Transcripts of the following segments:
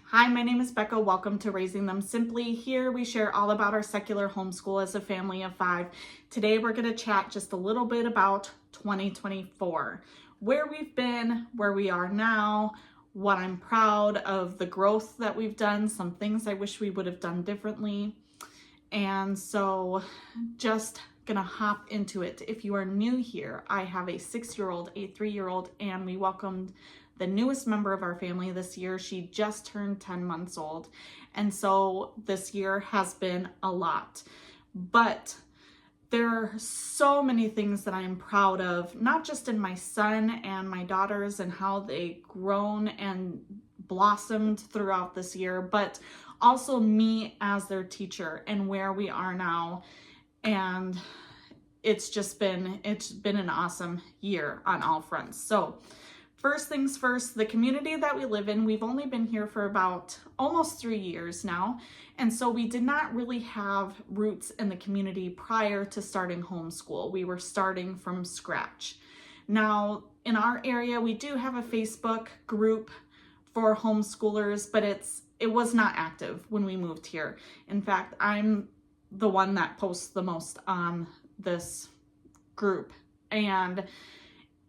Hi, my name is Becca. Welcome to Raising Them Simply. Here we share all about our secular homeschool as a family of 5. Today we're going to chat just a little bit about 2024, where we've been, where we are now, what I'm proud of the growth that we've done, some things I wish we would have done differently. And so just gonna hop into it. If you are new here, I have a 6-year-old, a 3-year-old, and we welcomed the newest member of our family this year. She just turned 10 months old. And so this year has been a lot. But there are so many things that I'm proud of, not just in my son and my daughters and how they grown and blossomed throughout this year, but also me as their teacher and where we are now. And it's been an awesome year on all fronts. So first things first, the community that we live in, we've only been here for about almost 3 years now. And so we did not really have roots in the community prior to starting homeschool. We were starting from scratch. Now, in our area, we do have a Facebook group for homeschoolers, but it was not active when we moved here. In fact, I'm the one that posts the most on this group. And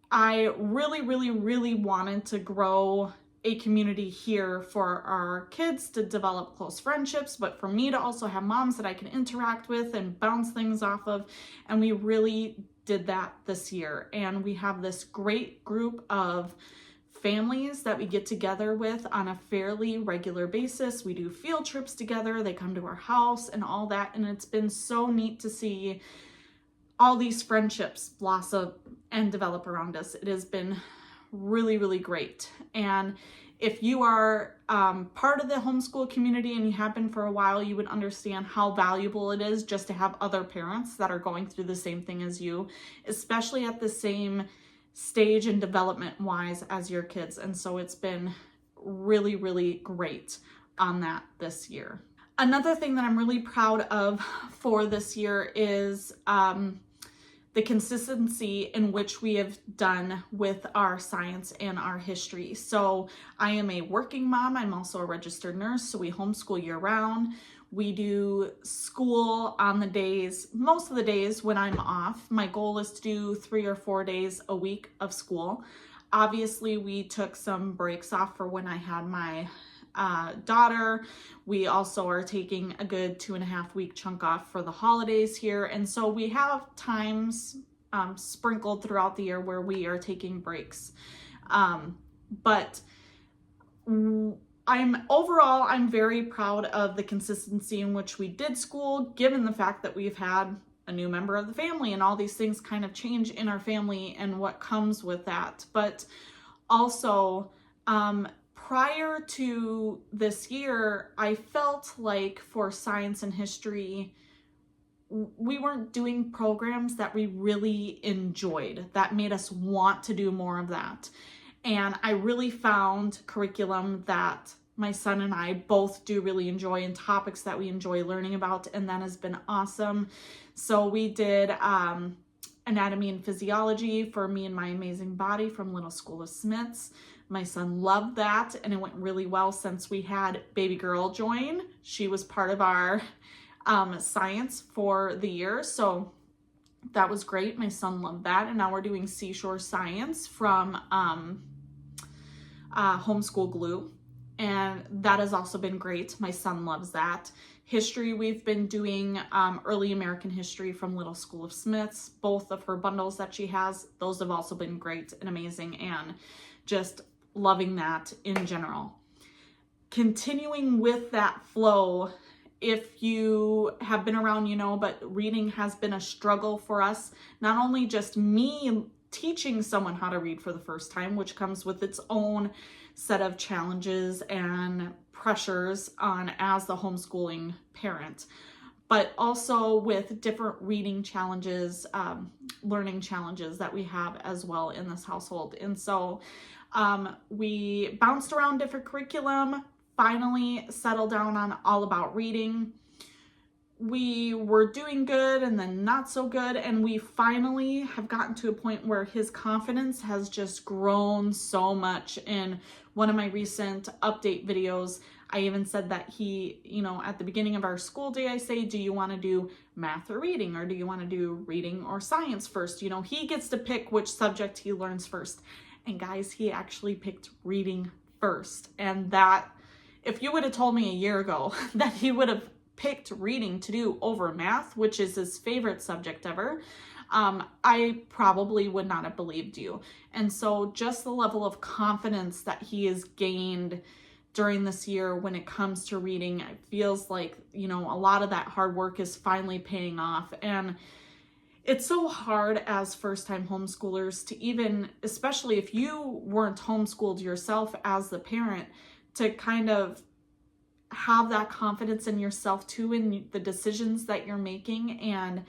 I really wanted to grow a community here for our kids to develop close friendships, but for me to also have moms that I can interact with and bounce things off of. And we really did that this year. And we have this great group of families that we get together with on a fairly regular basis. We do field trips together. They come to our house and all that. And it's been so neat to see all these friendships blossom and develop around us. It has been really great. And if you are part of the homeschool community and you have been for a while, you would understand how valuable it is just to have other parents that are going through the same thing as you, especially at the same stage and development wise as your kids. And so it's been really great on that this year. Another thing that I'm really proud of for this year is the consistency in which we have done with our science and our history. So I am a working mom. I'm also a registered nurse, so we homeschool year round. We do school on the days, most of the days when I'm off. My goal is to do 3 or 4 days a week of school. Obviously, we took some breaks off for when I had my daughter. We also are taking a good 2.5 week chunk off for the holidays here. And so we have times sprinkled throughout the year where we are taking breaks. But I'm very proud of the consistency in which we did school, given the fact that we've had a new member of the family and all these things kind of change in our family and what comes with that. But also, prior to this year, I felt like for science and history, we weren't doing programs that we really enjoyed, that made us want to do more of that. And I really found curriculum that my son and I both do really enjoy and topics that we enjoy learning about, and that has been awesome. So we did anatomy and physiology for Me and My Amazing Body from Little School of Smiths. My son loved that, and it went really well since we had baby girl join. She was part of our science for the year, so that was great. My son loved that, and now we're doing seashore science from Homeschool Glue, and that has also been great. My son loves that. History, we've been doing early American history from Little School of Smiths. Both of her bundles that she has, those have also been great and amazing, and just loving that in general. Continuing with that flow, if you have been around, you know, but reading has been a struggle for us. Not only just me teaching someone how to read for the first time, which comes with its own set of challenges and pressures on as the homeschooling parent, but also with different reading challenges, learning challenges that we have as well in this household. And so we bounced around different curriculum, finally settled down on All About Reading. we were doing good and then not so good, and we finally have gotten to a point where his confidence has just grown so much. In one of my recent update videos, I even said that he, at the beginning of our school day, I say, do you want to do math or reading, or do you want to do reading or science first? He gets to pick which subject he learns first. And guys, he actually picked reading first. And that, if you would have told me a year ago that he would have picked reading to do over math, which is his favorite subject ever, I probably would not have believed you. And so just the level of confidence that he has gained during this year when it comes to reading, it feels like, a lot of that hard work is finally paying off. And it's so hard as first-time homeschoolers to even, especially if you weren't homeschooled yourself as the parent, to kind of have that confidence in yourself too, in the decisions that you're making, and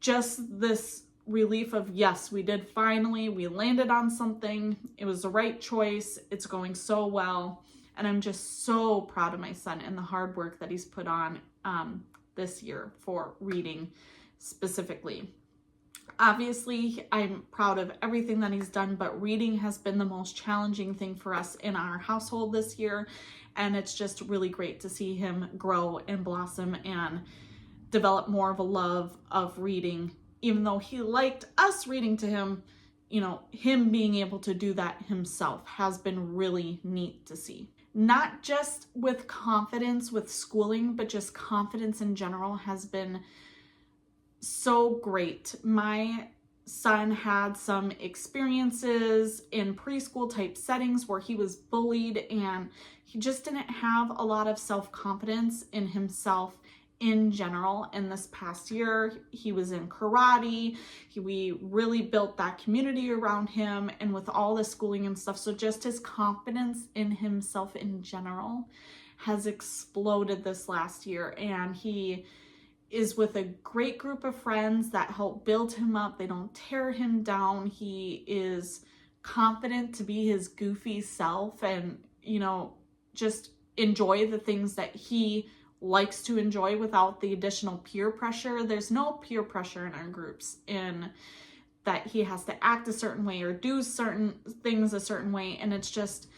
just this relief of, yes, we landed on something. It was the right choice. It's going so well. And I'm just so proud of my son and the hard work that he's put on this year for reading specifically. Obviously, I'm proud of everything that he's done, but reading has been the most challenging thing for us in our household this year. And it's just really great to see him grow and blossom and develop more of a love of reading. Even though he liked us reading to him, him being able to do that himself has been really neat to see. Not just with confidence with schooling, but just confidence in general has been so great. My son had some experiences in preschool type settings where he was bullied, and he just didn't have a lot of self-confidence in himself in general. In this past year, he was in karate. We really built that community around him, and with all the schooling and stuff, so just his confidence in himself in general has exploded this last year. And he is with a great group of friends that help build him up. They don't tear him down. He is confident to be his goofy self and, just enjoy the things that he likes to enjoy without the additional peer pressure. There's no peer pressure in our groups in that he has to act a certain way or do certain things a certain way. And it's just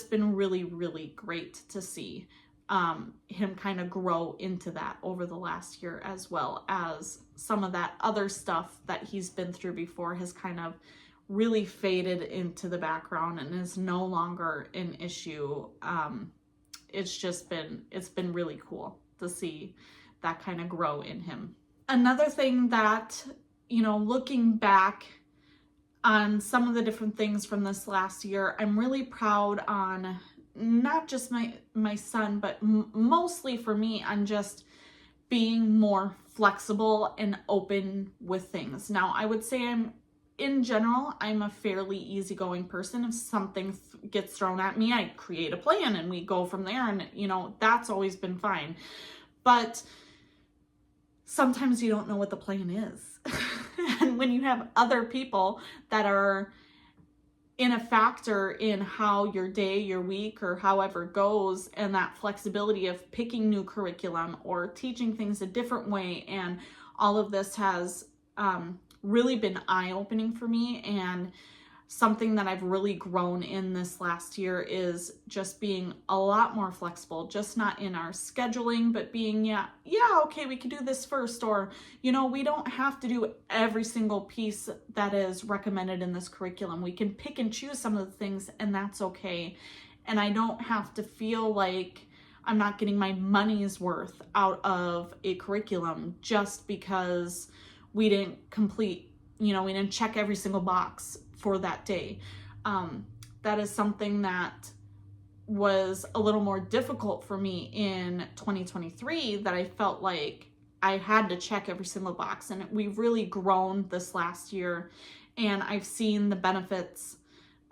been really, really great to see him kind of grow into that over the last year, as well as some of that other stuff that he's been through before has kind of really faded into the background and is no longer an issue. It's been really cool to see that kind of grow in him. Another thing that, looking back on some of the different things from this last year, I'm really proud on not just my son, but mostly for me, on just being more flexible and open with things. Now, I would say in general, I'm a fairly easygoing person. If something gets thrown at me, I create a plan and we go from there, and that's always been fine. But sometimes you don't know what the plan is. And when you have other people that are in a factor in how your day, your week, or however goes, and that flexibility of picking new curriculum or teaching things a different way, and all of this has really been eye-opening for me. And something that I've really grown in this last year is just being a lot more flexible, just not in our scheduling, but being, okay, we could do this first, or, we don't have to do every single piece that is recommended in this curriculum. We can pick and choose some of the things, and that's okay. And I don't have to feel like I'm not getting my money's worth out of a curriculum just because we didn't complete, we didn't check every single box for that day. That is something that was a little more difficult for me in 2023, that I felt like I had to check every single box. And we've really grown this last year, and I've seen the benefits,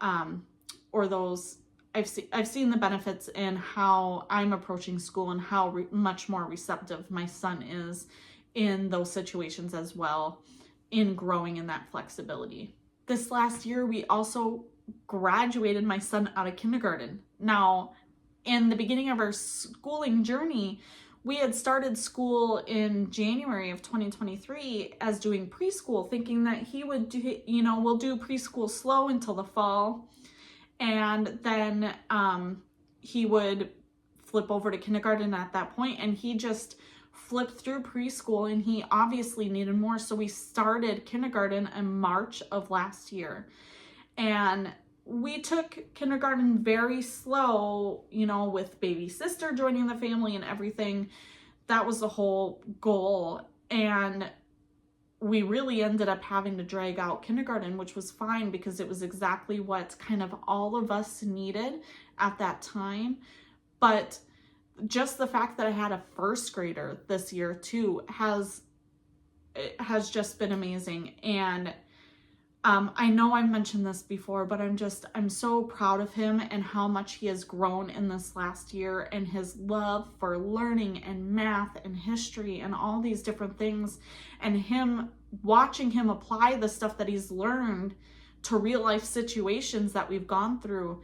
I've seen the benefits in how I'm approaching school and how much more receptive my son is in those situations as well, in growing in that flexibility. This last year, we also graduated my son out of kindergarten. Now, in the beginning of our schooling journey, we had started school in January of 2023 as doing preschool, thinking that he would do, we'll do preschool slow until the fall. And then he would flip over to kindergarten at that point, and he just flipped through preschool, and he obviously needed more. So we started kindergarten in March of last year. And we took kindergarten very slow, with baby sister joining the family and everything. That was the whole goal. And we really ended up having to drag out kindergarten, which was fine because it was exactly what kind of all of us needed at that time. But just the fact that I had a first grader this year too has just been amazing. And I know I've mentioned this before, but I'm so proud of him and how much he has grown in this last year, and his love for learning and math and history and all these different things, and watching him apply the stuff that he's learned to real life situations that we've gone through.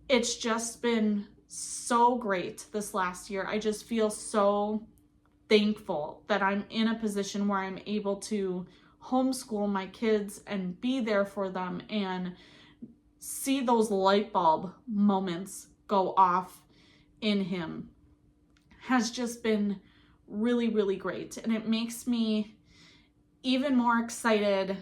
It's just been so great this last year. I just feel so thankful that I'm in a position where I'm able to homeschool my kids and be there for them and see those light bulb moments go off in him has just been really, really great. And it makes me even more excited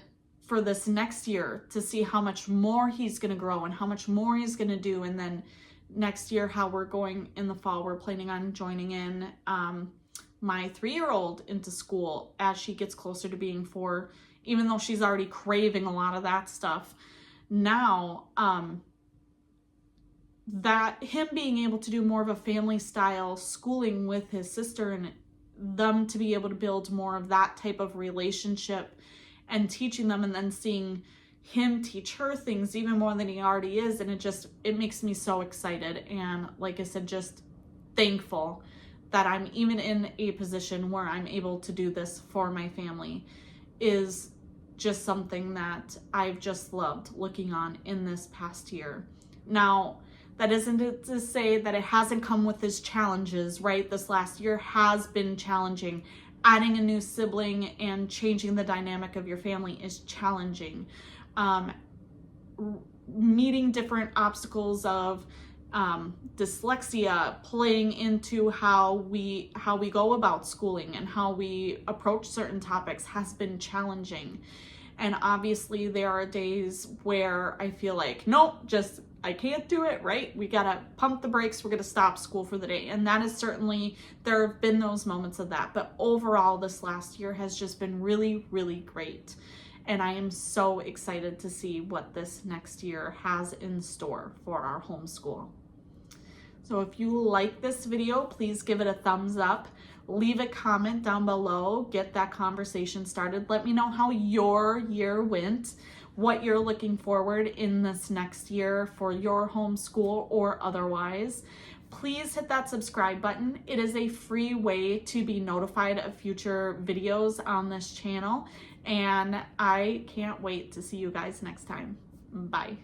for this next year to see how much more he's going to grow and how much more he's going to do. And then next year, how we're going in the fall, we're planning on joining in my 3-year-old into school as she gets closer to being 4, even though she's already craving a lot of that stuff. Now, that him being able to do more of a family style schooling with his sister, and them to be able to build more of that type of relationship and teaching them, and then seeing him teach her things even more than he already is. And it makes me so excited. And like I said, just thankful that I'm even in a position where I'm able to do this for my family is just something that I've just loved looking on in this past year. Now, that isn't to say that it hasn't come with its challenges, right? This last year has been challenging. Adding a new sibling and changing the dynamic of your family is challenging. Meeting different obstacles of dyslexia playing into how we go about schooling and how we approach certain topics has been challenging. And obviously there are days where I feel like, nope, I can't do it, right? We gotta pump the brakes, we're gonna stop school for the day. And that is certainly, there have been those moments of that. But overall, this last year has just been really, really great. And I am so excited to see what this next year has in store for our homeschool. So if you like this video, please give it a thumbs up. Leave a comment down below. Get that conversation started. Let me know how your year went, what you're looking forward in this next year for your homeschool or otherwise. Please hit that subscribe button. It is a free way to be notified of future videos on this channel. And I can't wait to see you guys next time. Bye.